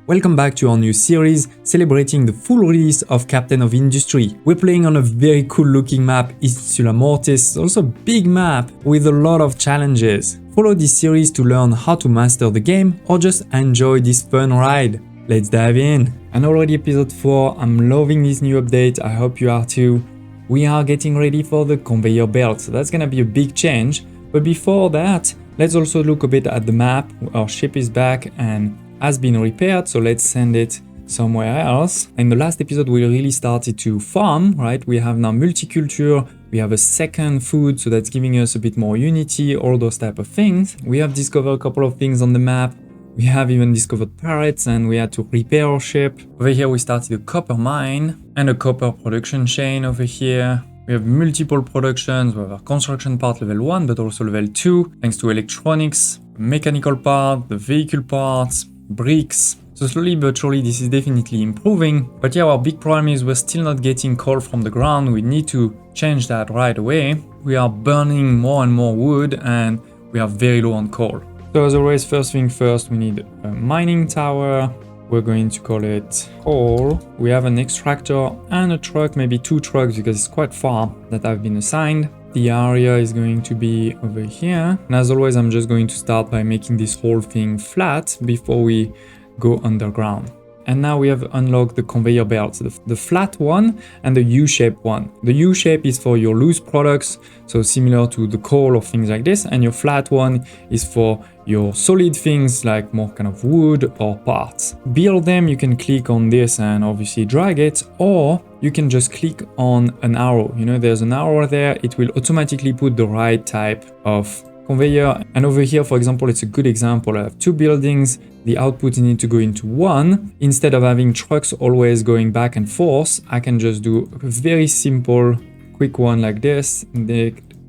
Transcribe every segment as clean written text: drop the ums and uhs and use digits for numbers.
Welcome back to our new series celebrating the full release of Captain of Industry. We're playing on a very cool looking map, Insula Mortis, also a big map with a lot of challenges. Follow this series to learn how to master the game or just enjoy this fun ride. Let's dive in. And already episode 4, I'm loving this new update, I hope you are too. We are getting ready for the conveyor belt, so that's gonna be a big change. But before that, let's also look a bit at the map. Our ship is back and has been repaired, so let's send it somewhere else. In the last episode, we really started to farm, right? We have now multiculture, we have a second food, so that's giving us a bit more unity, all those type of things. We have discovered a couple of things on the map. We have even discovered parrots and we had to repair our ship. Over here, we started a copper mine and a copper production chain over here. We have multiple productions, we have our construction part level 1, but also level 2, thanks to electronics, mechanical part, the vehicle parts, bricks. So slowly but surely this is definitely improving. But yeah, our big problem is we're still not getting coal from the ground. We need to change that right away. We are burning more and more wood and we are very low on coal. So as always, first thing first, we need a mining tower. We're going to call it coal. We have an extractor and a truck, maybe 2 trucks because it's quite far that have been assigned. The area is going to be over here. And as always, I'm just going to start by making this whole thing flat before we go underground. And now we have unlocked the conveyor belts, the flat one and the U-shaped one. The U-shape is for your loose products, so similar to the coal or things like this. And your flat one is for your solid things like more kind of wood or parts. Build them, you can click on this and obviously drag it, or you can just click on an arrow. You know, there's an arrow there, it will automatically put the right type of conveyor. And over here, for example, it's a good example. I have 2 buildings, the output need to go into one. Instead of having trucks always going back and forth, I can just do a very simple, quick one like this,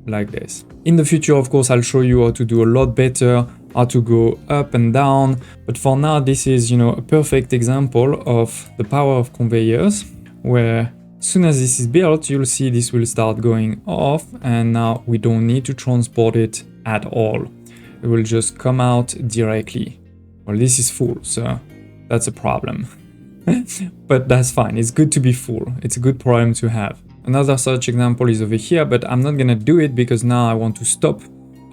like this. In the future, of course, I'll show you how to do a lot better, how to go up and down. But for now, this is, a perfect example of the power of conveyors, where as soon as this is built, you'll see this will start going off, and now we don't need to transport it at all. It will just come out directly. Well, this is full, so that's a problem. But that's fine, it's good to be full. It's a good problem to have. Another such example is over here, but I'm not gonna do it because now I want to stop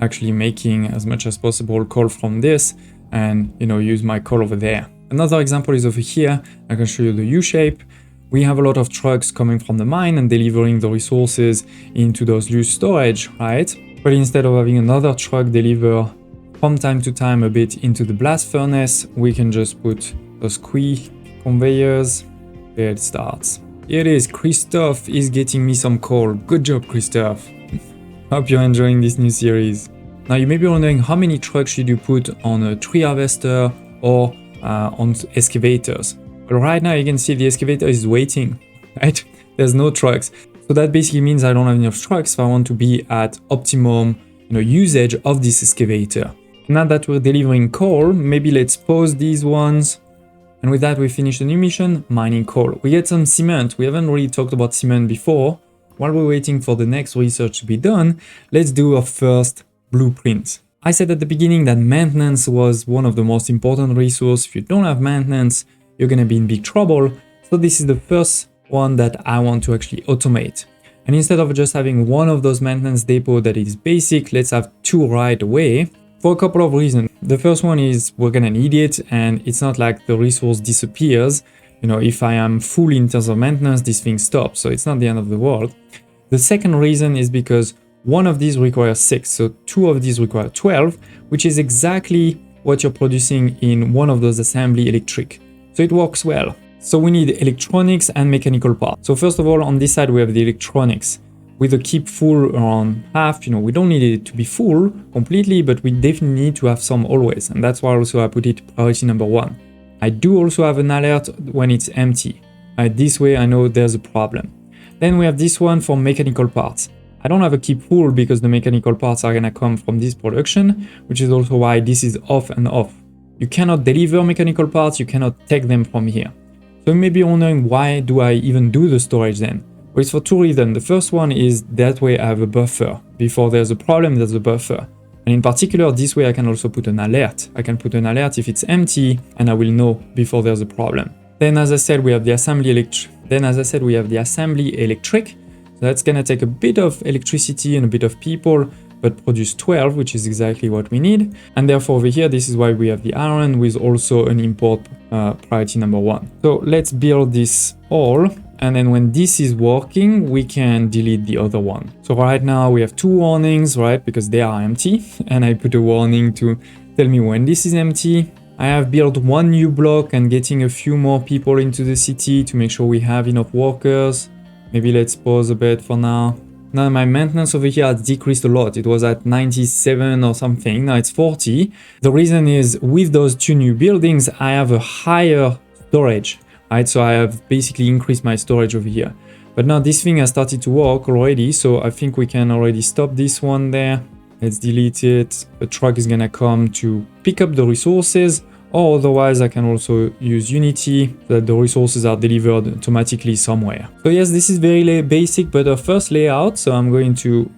actually making as much as possible coal from this and, use my coal over there. Another example is over here. I can show you the U-shape. We have a lot of trucks coming from the mine and delivering the resources into those loose storage, right? But instead of having another truck deliver from time to time a bit into the blast furnace, we can just put those quick conveyors. There it starts. Here it is, Christophe is getting me some coal. Good job, Christophe. Hope you're enjoying this new series. Now you may be wondering how many trucks should you put on a tree harvester or on excavators. But right now you can see the excavator is waiting, right? There's no trucks. So that basically means I don't have enough trucks if I want to be at optimum usage of this excavator. Now that we're delivering coal, maybe let's pause these ones. And with that, we finish the new mission, mining coal. We get some cement. We haven't really talked about cement before. While we're waiting for the next research to be done, let's do our first blueprint. I said at the beginning that maintenance was one of the most important resources. If you don't have maintenance, you're gonna be in big trouble. So this is the first one that I want to actually automate. And instead of just having one of those maintenance depots that is basic, let's have 2 right away for a couple of reasons. The first one is we're gonna need it and it's not like the resource disappears. If I am full in terms of maintenance, this thing stops, so it's not the end of the world. The second reason is because one of these requires 6, so 2 of these require 12, which is exactly what you're producing in one of those assembly electric. So it works well. So we need electronics and mechanical parts. So first of all, on this side, we have the electronics. With a keep full around half, we don't need it to be full completely, but we definitely need to have some always. And that's why also I put it priority number 1. I do also have an alert when it's empty. This way I know there's a problem. Then we have this one for mechanical parts. I don't have a keep full because the mechanical parts are gonna come from this production, which is also why this is off and off. You cannot deliver mechanical parts, you cannot take them from here. So you may be wondering, why do I even do the storage then? Well, it's for 2 reasons. The first one is that way I have a buffer. Before there's a problem, there's a buffer. And in particular, this way I can also put an alert. I can put an alert if it's empty, and I will know before there's a problem. Then, as I said, we have the assembly electric. So that's gonna take a bit of electricity and a bit of people, but produce 12, which is exactly what we need. And therefore over here, this is why we have the iron with also an import priority number 1. So let's build this all. And then when this is working, we can delete the other one. So right now we have 2 warnings, right? Because they are empty. And I put a warning to tell me when this is empty. I have built 1 new block and getting a few more people into the city to make sure we have enough workers. Maybe let's pause a bit for now. Now my maintenance over here has decreased a lot. It was at 97 or something. Now it's 40. The reason is with those 2 new buildings, I have a higher storage, right? So I have basically increased my storage over here. But now this thing has started to work already. So I think we can already stop this one there. Let's delete it. The truck is gonna come to pick up the resources. Or otherwise I can also use Unity so that the resources are delivered automatically somewhere. So yes, this is very basic, but a first layout. So I'm going to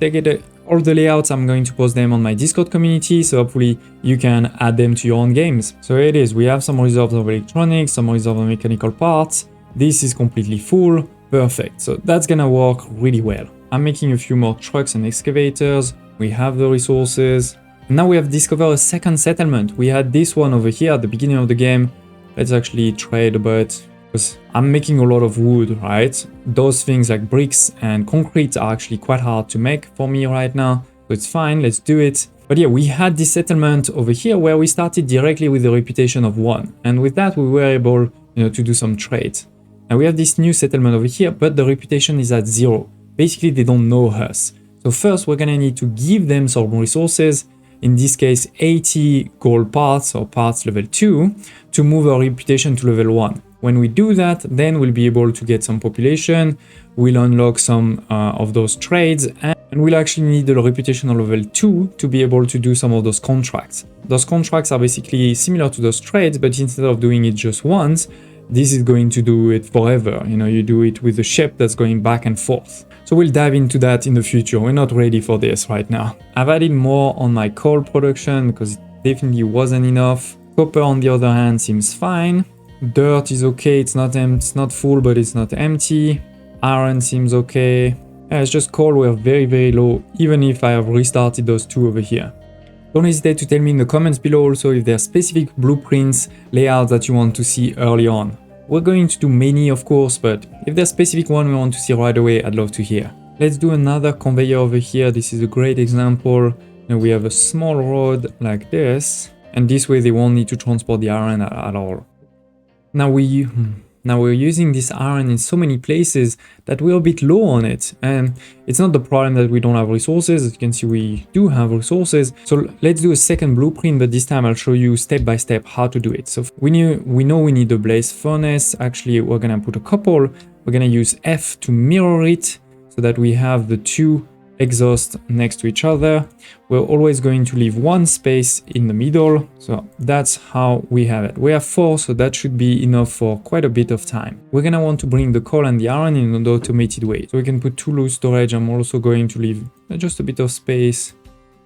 take it, all the layouts, I'm going to post them on my Discord community. So hopefully you can add them to your own games. So here it is, we have some reserves of electronics, some reserves of mechanical parts. This is completely full, perfect. So that's gonna work really well. I'm making a few more trucks and excavators. We have the resources. Now we have discovered a second settlement. We had this one over here at the beginning of the game. Let's actually trade a bit because I'm making a lot of wood, right? Those things like bricks and concrete are actually quite hard to make for me right now. So it's fine, let's do it. But yeah, we had this settlement over here where we started directly with a reputation of 1. And with that, we were able, to do some trades. Now we have this new settlement over here, but the reputation is at 0. Basically, they don't know us. So first, we're gonna need to give them some resources. In this case 80 gold parts or parts level 2 to move our reputation to level 1. When we do that, then we'll be able to get some population, we'll unlock some of those trades, and we'll actually need the reputation of level 2 to be able to do some of those contracts. Those contracts are basically similar to those trades, but instead of doing it just once, this is going to do it forever. You do it with a ship that's going back and forth. So we'll dive into that in the future. We're not ready for this right now. I've added more on my coal production because it definitely wasn't enough. Copper on the other hand seems fine. Dirt is okay, it's not full, but it's not empty. Iron seems okay. Yeah, it's just coal, we're very, very low, even if I have restarted those 2 over here. Don't hesitate to tell me in the comments below also if there are specific blueprints, layouts that you want to see early on. We're going to do many, of course, but if there's a specific one we want to see right away, I'd love to hear. Let's do another conveyor over here. This is a great example. We have a small road like this, and this way they won't need to transport the iron at all. Now we're using this iron in so many places that we're a bit low on it, and it's not the problem that we don't have resources. As you can see, we do have resources. So let's do a second blueprint, but this time I'll show you step by step how to do it. So we know we need a blaze furnace. Actually, we're gonna put a couple. We're gonna use F to mirror it so that we have the 2 exhausts next to each other. We're always going to leave 1 space in the middle. So that's how we have it. We have 4, so that should be enough for quite a bit of time. We're gonna want to bring the coal and the iron in an automated way. So we can put 2 loose storage. I'm also going to leave just a bit of space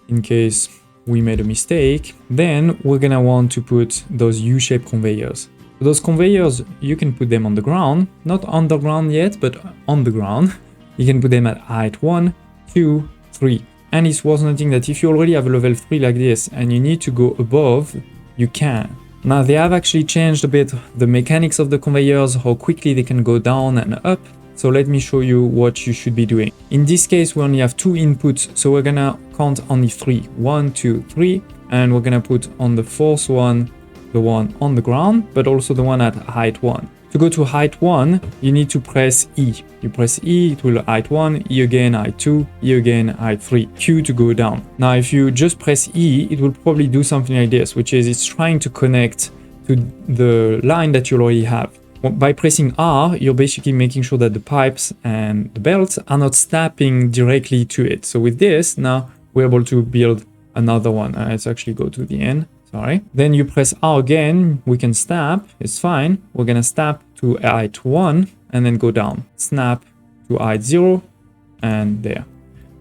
in case we made a mistake. Then we're gonna want to put those U-shaped conveyors. Those conveyors, you can put them on the ground, not underground yet, but on the ground. You can put them at height 1, 2, 3. And it's worth noting that if you already have a level 3 like this and you need to go above, you can. Now they have actually changed a bit the mechanics of the conveyors, how quickly they can go down and up. So let me show you what you should be doing. In this case, we only have 2 inputs, so we're gonna count only 3. 1, 2, 3, and we're gonna put on the 4th one, the one on the ground, but also the one at height 1. To go to height 1, you need to press E. You press E, it will height 1, E again, height 2, E again, height 3, Q to go down. Now, if you just press E, it will probably do something like this, which is it's trying to connect to the line that you already have. By pressing R, you're basically making sure that the pipes and the belts are not snapping directly to it. So with this, now we're able to build another one. Let's actually go to the end. Sorry. Then you press R again, we can snap, it's fine. We're gonna snap to height 1 and then go down. Snap to height 0 and there.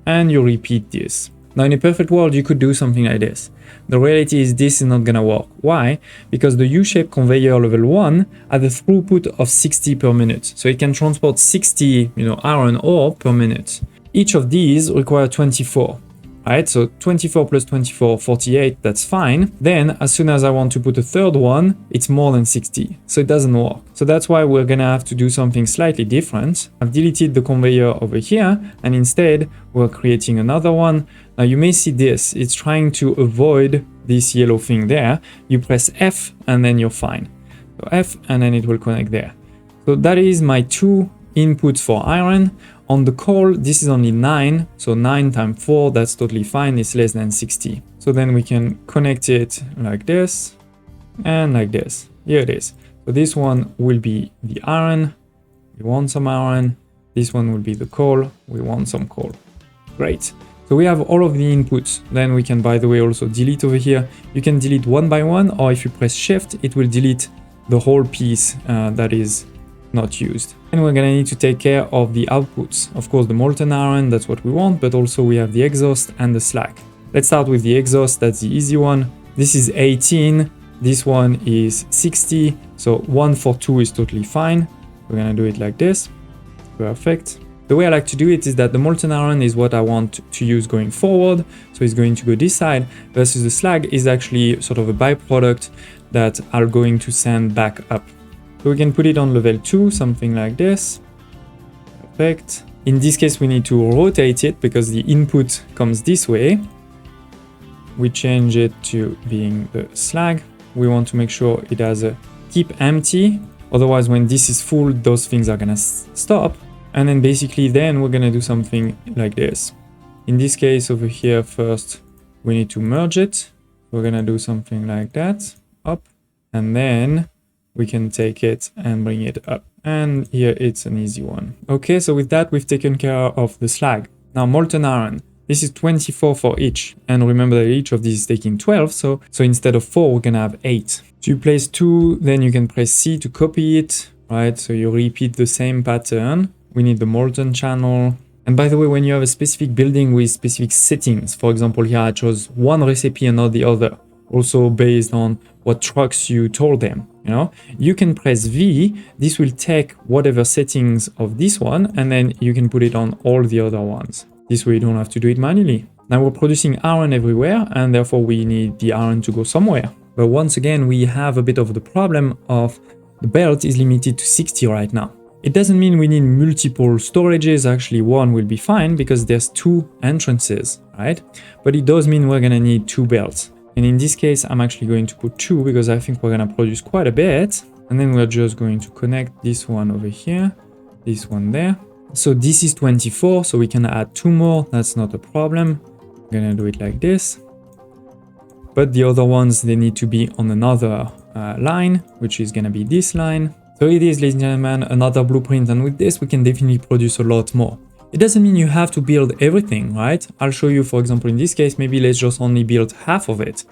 And you repeat this. Now, in a perfect world, you could do something like this. The reality is this is not gonna work. Why? Because the U-shaped conveyor level 1 has a throughput of 60 per minute. So it can transport 60, iron ore per minute. Each of these require 24. Right, so 24 plus 24, 48, that's fine. Then, as soon as I want to put a third one, it's more than 60, so it doesn't work. So that's why we're gonna have to do something slightly different. I've deleted the conveyor over here, and instead, we're creating another one. Now you may see this, it's trying to avoid this yellow thing there. You press F, and then you're fine. So F, and then it will connect there. So that is my two inputs for iron. On the coal, this is only 9, so 9 times 4, that's totally fine, it's less than 60. So then we can connect it like this, and like this. Here it is. So this one will be the iron, we want some iron. This one will be the coal, we want some coal. Great. So we have all of the inputs. Then we can, by the way, also delete over here. You can delete one by one, or if you press Shift, it will delete the whole piece that is not used. And we're gonna need to take care of the outputs. Of course, the molten iron, that's what we want, but also we have the exhaust and the slag. Let's start with the exhaust, that's the easy one. This is 18, this one is 60, so 1 for 2 is totally fine. We're gonna do it like this. Perfect. The way I like to do it is that the molten iron is what I want to use going forward, so it's going to go this side, versus the slag is actually sort of a byproduct that I'm going to send back up. So we can put it on level 2, something like this. Perfect. In this case, we need to rotate it because the input comes this way. We change it to being the slag. We want to make sure it has a keep empty. Otherwise, when this is full, those things are gonna stop. And then basically then we're gonna do something like this. In this case over here, first, we need to merge it. We're gonna do something like that, up, and then we can take it and bring it up. And here it's an easy one. Okay, so with that, we've taken care of the slag. Now molten iron, this is 24 for each. And remember that each of these is taking 12, so instead of 4, we're gonna have 8. So you place 2, then you can press C to copy it, right? So you repeat the same pattern. We need the molten channel. And by the way, when you have a specific building with specific settings, for example, here I chose one recipe and not the other, also based on what trucks you told them, you can press V, this will take whatever settings of this one, and then you can put it on all the other ones. This way you don't have to do it manually. Now we're producing iron everywhere, and therefore we need the iron to go somewhere. But once again, we have a bit of the problem of the belt is limited to 60 right now. It doesn't mean we need multiple storages, actually one will be fine because there's 2 entrances, right? But it does mean we're gonna need 2 belts. And in this case, I'm actually going to put 2 because I think we're gonna produce quite a bit. And then we're just going to connect this one over here, this one there. So this is 24, so we can add 2 more, that's not a problem. I'm gonna do it like this. But the other ones, they need to be on another line, which is gonna be this line. So it is, ladies and gentlemen, another blueprint, and with this we can definitely produce a lot more. It doesn't mean you have to build everything, right? I'll show you, for example, in this case, maybe let's just only build half of it.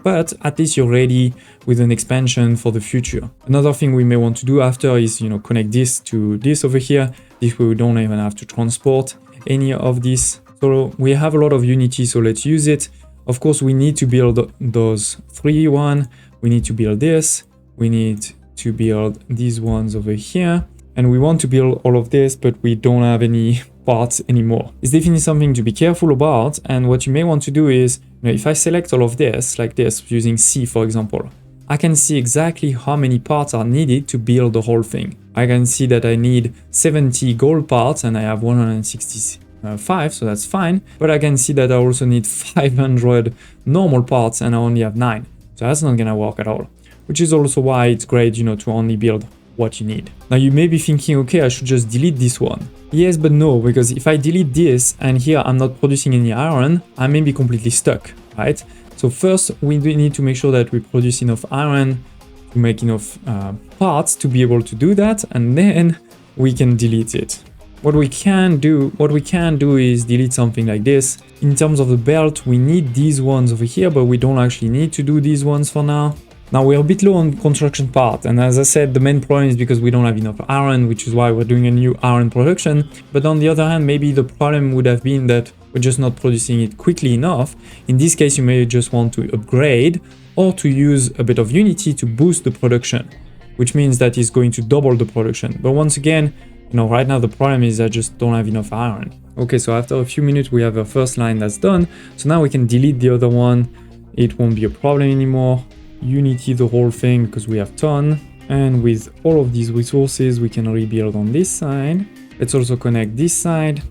But at least you're ready with an expansion for the future. Another thing we may want to do after is, connect this to this over here. This way we don't even have to transport any of this. So we have a lot of Unity, so let's use it. Of course, we need to build those 3 one. We need to build this. We need to build these ones over here. And we want to build all of this, but we don't have any parts anymore. It's definitely something to be careful about. And what you may want to do is, if I select all of this, like this, using C, for example, I can see exactly how many parts are needed to build the whole thing. I can see that I need 70 gold parts and I have 165, so that's fine. But I can see that I also need 500 normal parts and I only have 9. So that's not gonna work at all. Which is also why it's great, to only build what you need. Now you may be thinking, okay, I should just delete this one. Yes, but no, because if I delete this and here I'm not producing any iron, I may be completely stuck, right? So first we need to make sure that we produce enough iron to make enough parts to be able to do that, and then we can delete it. What we can do is delete something like this. In terms of the belt, we need these ones over here, but we don't actually need to do these ones for now. Now we're a bit low on construction part, and as I said, the main problem is because we don't have enough iron, which is why we're doing a new iron production. But on the other hand, maybe the problem would have been that we're just not producing it quickly enough. In this case, you may just want to upgrade or to use a bit of Unity to boost the production, which means that it's going to double the production. But once again, right now the problem is I just don't have enough iron. Okay, so after a few minutes, we have our first line that's done. So now we can delete the other one. It won't be a problem anymore. Unity the whole thing because we have ton. And with all of these resources, we can rebuild on this side. Let's also connect this side.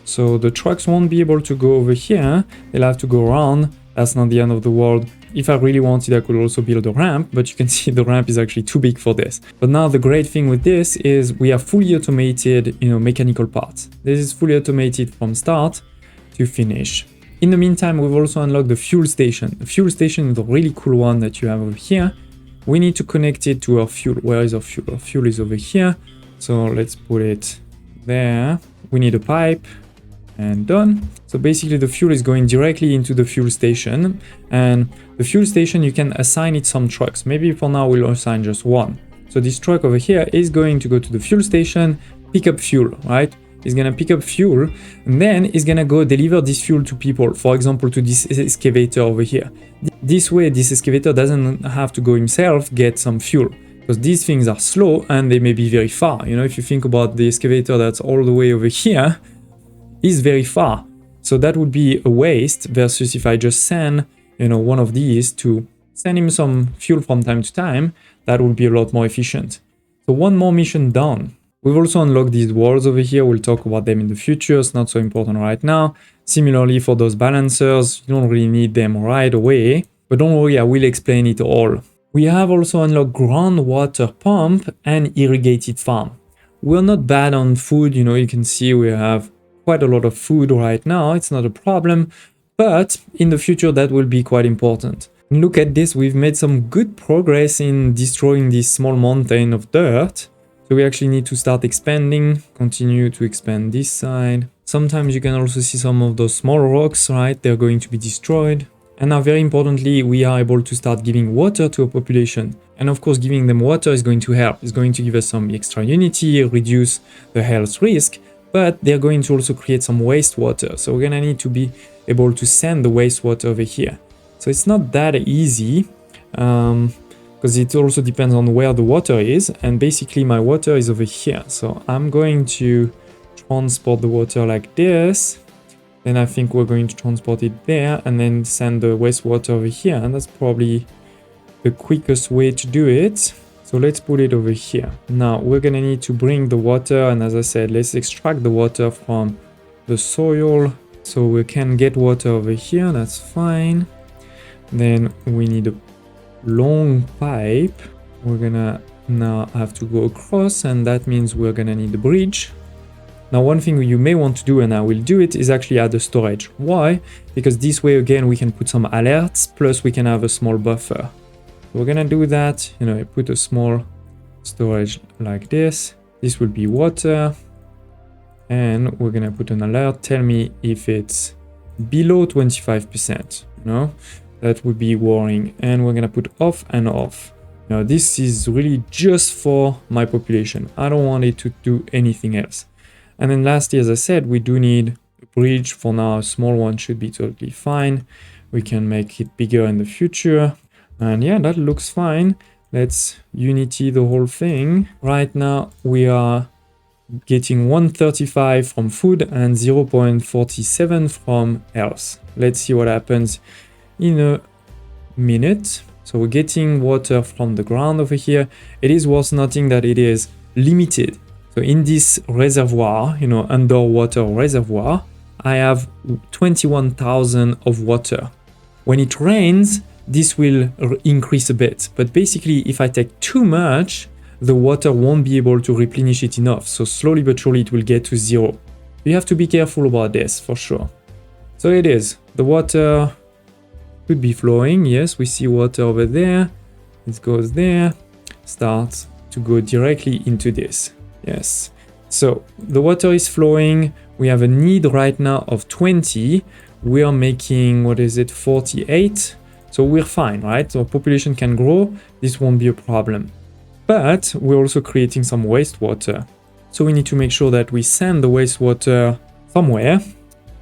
So the trucks won't be able to go over here. They'll have to go around. That's not the end of the world. If I really wanted, I could also build a ramp, but you can see the ramp is actually too big for this. But now the great thing with this is we have fully automated, mechanical parts. This is fully automated from start to finish. In the meantime, we've also unlocked the fuel station. The fuel station is a really cool one that you have over here. We need to connect it to our fuel. Where is our fuel? Our fuel is over here. So let's put it there. We need a pipe. And done. So basically the fuel is going directly into the fuel station, and the fuel station, you can assign it some trucks. Maybe for now we'll assign just one. So this truck over here is going to go to the fuel station, pick up fuel, right? It's gonna pick up fuel, and then it's gonna go deliver this fuel to people, for example to this excavator over here. This way this excavator doesn't have to go himself get some fuel, because these things are slow and they may be very far. If you think about the excavator that's all the way over here, is very far. So that would be a waste versus if I just send, one of these to send him some fuel from time to time, that would be a lot more efficient. So one more mission done. We've also unlocked these walls over here. We'll talk about them in the future. It's not so important right now. Similarly for those balancers, you don't really need them right away, but don't worry, I will explain it all. We have also unlocked groundwater pump and irrigated farm. We're not bad on food. You can see we have quite a lot of food right now. It's not a problem, but in the future that will be quite important. And look at this, we've made some good progress in destroying this small mountain of dirt. So we actually need to start expanding, continue to expand this side. Sometimes you can also see some of those small rocks, right? They're going to be destroyed. And now very importantly, we are able to start giving water to a population. And of course, giving them water is going to help. It's going to give us some extra Unity, reduce the health risk, but they're going to also create some wastewater. So we're gonna need to be able to send the wastewater over here. So it's not that easy because it also depends on where the water is. And basically my water is over here. So I'm going to transport the water like this. Then I think we're going to transport it there and then send the wastewater over here. And that's probably the quickest way to do it. So let's put it over here. Now we're gonna need to bring the water, and as I said, let's extract the water from the soil. So we can get water over here, that's fine. Then we need a long pipe. We're gonna now have to go across, and that means we're gonna need a bridge. Now one thing you may want to do, and I will do it, is actually add a storage. Why? Because this way again we can put some alerts, plus we can have a small buffer. We're gonna do that, put a small storage like this. This will be water. And we're gonna put an alert. Tell me if it's below 25%, that would be worrying. And we're gonna put off and off. Now this is really just for my population. I don't want it to do anything else. And then lastly, as I said, we do need a bridge. For now, a small one should be totally fine. We can make it bigger in the future. And yeah, that looks fine. Let's Unity the whole thing. Right now we are getting 135 from food and 0.47 from health. Let's see what happens in a minute. So we're getting water from the ground over here. It is worth noting that it is limited. So in this reservoir, underwater reservoir, I have 21,000 of water. When it rains, this will increase a bit, but basically if I take too much, the water won't be able to replenish it enough. So slowly but surely it will get to zero. You have to be careful about this for sure. So it is, the water could be flowing. Yes, we see water over there. It goes there, starts to go directly into this. Yes, so the water is flowing. We have a need right now of 20. We are making, 48. So we're fine, right? So population can grow. This won't be a problem. But we're also creating some wastewater. So we need to make sure that we send the wastewater somewhere.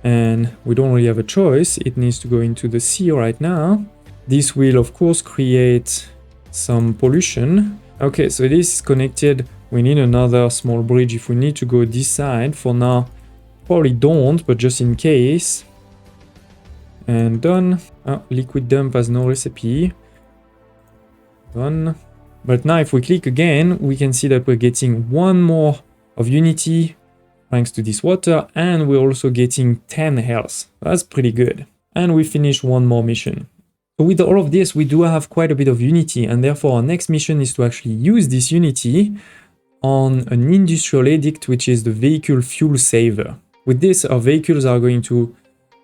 and we don't really have a choice. It needs to go into the sea right now. This will of course create some pollution. Okay, so this is connected. We need another small bridge if we need to go this side. For now, probably don't, but just in case. And done. Oh, liquid dump has no recipe. Done. But now if we click again, we can see that we're getting one more of unity thanks to this water, and we're also getting 10 health. That's pretty good. And we finish one more mission. So with all of this, we do have quite a bit of unity, and therefore our next mission is to actually use this unity on an industrial edict, which is the vehicle fuel saver. With this, our vehicles are going to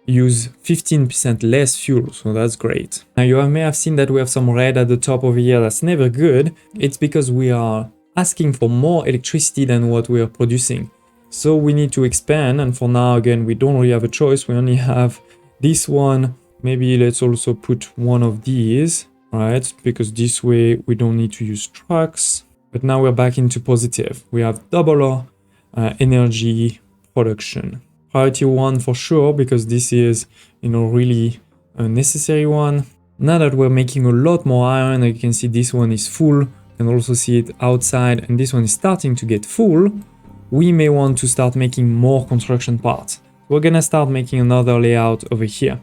use 15% less fuel, so that's great. Now you may have seen that we have some red at the top over here. That's never good. It's because we are asking for more electricity than what we are producing. So we need to expand, and for now, again, we don't really have a choice. We only have this one. Maybe let's also put one of these, right? Because this way we don't need to use trucks. But now we're back into positive. We have double our energy production. Priority 1 for sure, because this is, really a necessary one. Now that we're making a lot more iron, you can see this one is full. You can also see it outside, and this one is starting to get full. We may want to start making more construction parts. We're gonna start making another layout over here.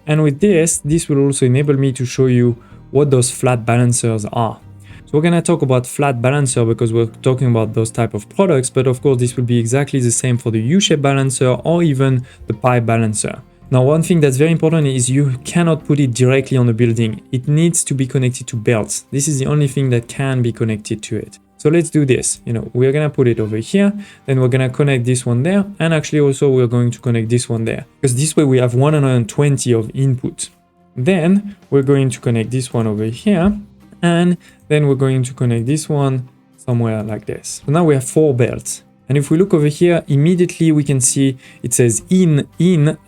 And with this will also enable me to show you what those flat balancers are. So we're gonna talk about flat balancer because we're talking about those type of products, but of course this will be exactly the same for the U-shape balancer or even the pipe balancer. Now one thing that's very important is you cannot put it directly on the building. It needs to be connected to belts. This is the only thing that can be connected to it. So let's do this. We're gonna put it over here, then we're gonna connect this one there, and actually also we're going to connect this one there, because this way we have 120 of input. Then we're going to connect this one over here, and then we're going to connect this one somewhere like this. So now we have 4 belts. And if we look over here, immediately we can see it says in,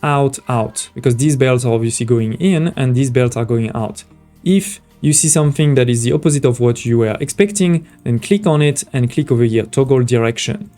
out, out, because these belts are obviously going in and these belts are going out. If you see something that is the opposite of what you were expecting, then click on it and click over here, toggle direction.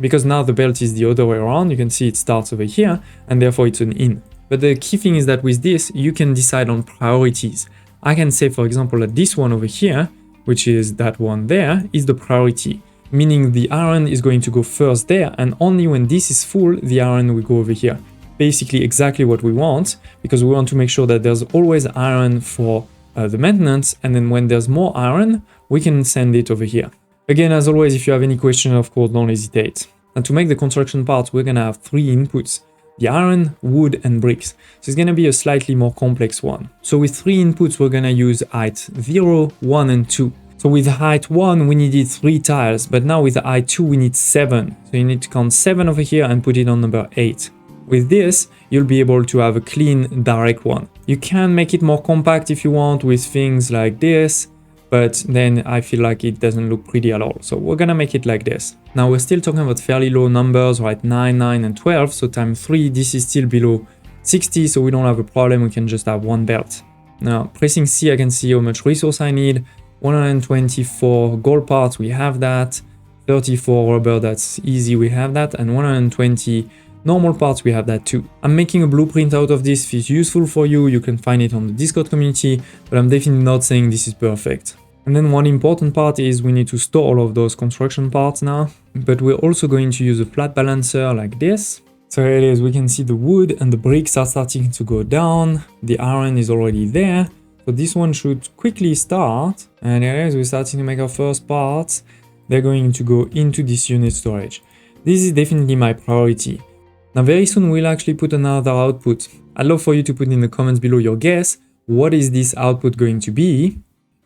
Because now the belt is the other way around, you can see it starts over here and therefore it's an in. But the key thing is that with this, you can decide on priorities. I can say, for example, that this one over here, which is that one there, is the priority, meaning the iron is going to go first there, and only when this is full, the iron will go over here. Basically exactly what we want, because we want to make sure that there's always iron for the maintenance, and then when there's more iron, we can send it over here. Again, as always, if you have any question, of course, don't hesitate. And to make the construction parts, we're gonna have 3 inputs. The iron, wood, and bricks. So it's gonna be a slightly more complex one. So with 3 inputs, we're gonna use height 0, 1, and 2. So with height 1, we needed 3 tiles, but now with height 2, we need 7. So you need to count 7 over here and put it on number 8. With this, you'll be able to have a clean, direct one. You can make it more compact if you want with things like this, but then I feel like it doesn't look pretty at all. So we're gonna make it like this. Now we're still talking about fairly low numbers, right? 9, 9, and 12. So times 3, this is still below 60, so we don't have a problem. We can just have 1 belt. Now pressing C, I can see how much resource I need. 124 gold parts, we have that. 34 rubber, that's easy, we have that. And 120 normal parts, we have that too. I'm making a blueprint out of this. If it's useful for you, you can find it on the Discord community, but I'm definitely not saying this is perfect. And then one important part is we need to store all of those construction parts now, but we're also going to use a flat balancer like this. So here it is, we can see the wood and the bricks are starting to go down. The iron is already there. So this one should quickly start. And here it is, we're starting to make our first parts. They're going to go into this unit storage. This is definitely my priority. Now very soon we'll actually put another output. I'd love for you to put in the comments below your guess. What is this output going to be?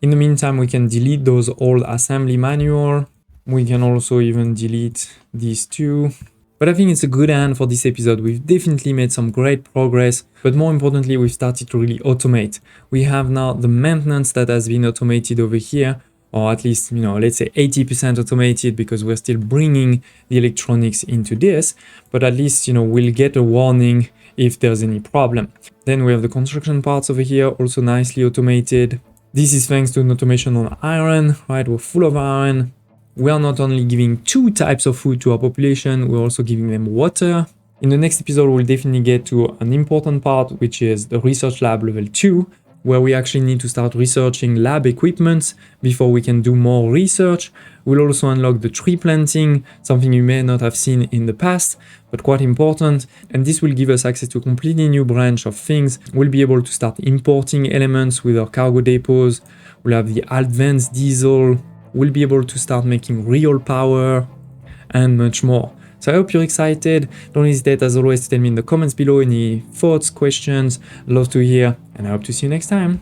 In the meantime, we can delete those old assembly manual. We can also even delete these two. But I think it's a good end for this episode. We've definitely made some great progress, but more importantly, we've started to really automate. We have now the maintenance that has been automated over here, or at least, let's say 80% automated, because we're still bringing the electronics into this, but at least, we'll get a warning if there's any problem. Then we have the construction parts over here, also nicely automated. This is thanks to an automation on iron, right? We're full of iron. We are not only giving 2 types of food to our population, we're also giving them water. In the next episode, we'll definitely get to an important part, which is the research lab level 2, where we actually need to start researching lab equipment before we can do more research. We'll also unlock the tree planting, something you may not have seen in the past, but quite important. And this will give us access to a completely new branch of things. We'll be able to start importing elements with our cargo depots. We'll have the advanced diesel. We'll be able to start making real power and much more. So I hope you're excited. Don't hesitate, as always, to tell me in the comments below any thoughts, questions. Love to hear, and I hope to see you next time.